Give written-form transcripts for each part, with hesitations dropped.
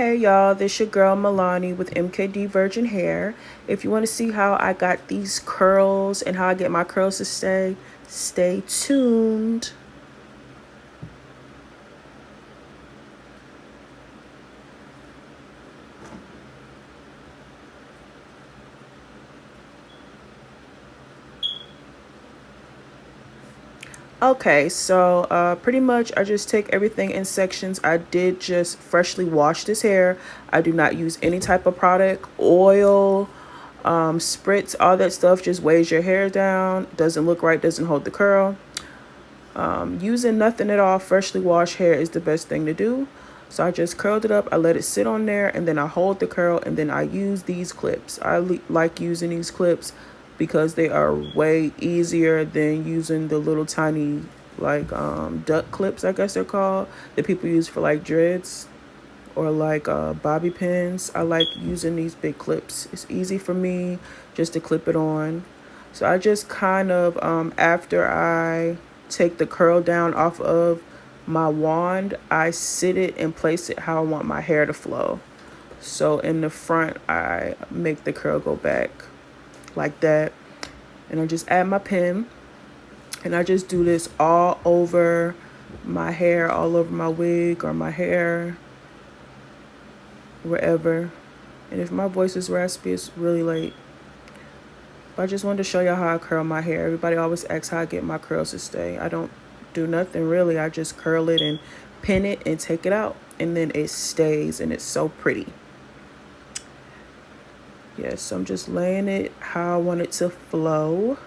Hey y'all, this your girl Milani with MKD Virgin Hair. If you want to see how I got these curls and how I get my curls to stay tuned. Okay, so pretty much I just take everything in sections. I did just freshly wash this hair. I do not use any type of product, oil, spritz, all that stuff just weighs your hair down. Doesn't look right, doesn't hold the curl. Using nothing at all, freshly washed hair is the best thing to do. So I just curled it up, I let it sit on there, and then I hold the curl, and then I use these clips. I like using these clips because they are way easier than using the little tiny like duck clips, I guess they're called, that people use for like dreads or like bobby pins. I like using these big clips. It's easy for me just to clip it on. So I just kind of after I take the curl down off of my wand, I sit it and place it how I want my hair to flow. So in the front, I make the curl go back like that. And I just add my pin. And I just do this all over my hair, all over my wig or my hair, wherever. And if my voice is raspy, it's really late. But I just wanted to show y'all how I curl my hair. Everybody always asks how I get my curls to stay. I don't do nothing really. I just curl it and pin it and take it out. And then it stays and it's so pretty. Yes, I'm just laying it how I want it to flow.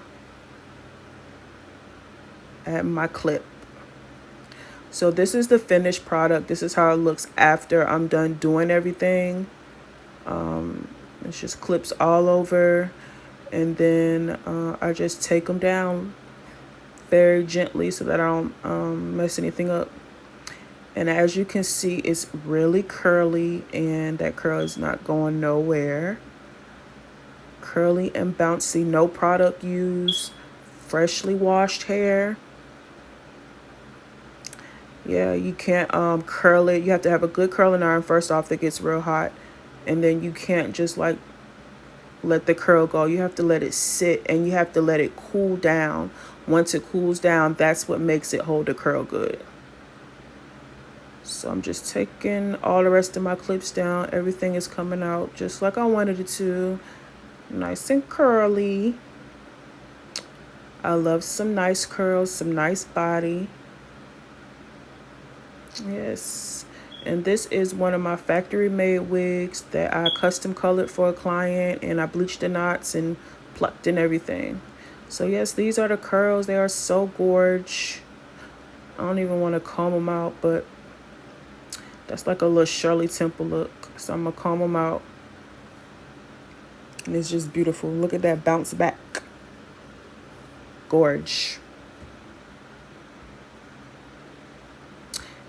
Add my clip. So this is the finished product. This is how it looks after I'm done doing everything. It's just clips all over. And then I just take them down very gently so that I don't mess anything up. And as you can see, it's really curly and that curl is not going nowhere. Curly and bouncy, no product used, freshly washed hair. Yeah, you can't curl it. You have to have a good curling iron first off that gets real hot. And then you can't just like let the curl go. You have to let it sit and you have to let it cool down. Once it cools down, that's what makes it hold the curl good. So I'm just taking all the rest of my clips down. Everything is coming out just like I wanted it to. Nice and curly. I love some nice curls, some nice body. Yes. And this is one of my factory made wigs that I custom colored for a client, and I bleached the knots and plucked and everything. So yes, these are the curls. They are so gorge. I don't even want to comb them out, but that's like a little Shirley Temple look. So I'm gonna comb them out. And it's just beautiful. Look at that bounce back. Gorge.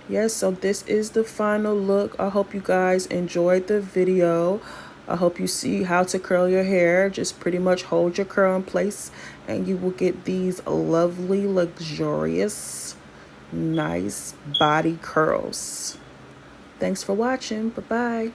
Yes, so this is the final look. I hope you guys enjoyed the video. I hope you see how to curl your hair. Just pretty much hold your curl in place and you will get these lovely, luxurious, nice body curls. Thanks for watching. Bye-bye.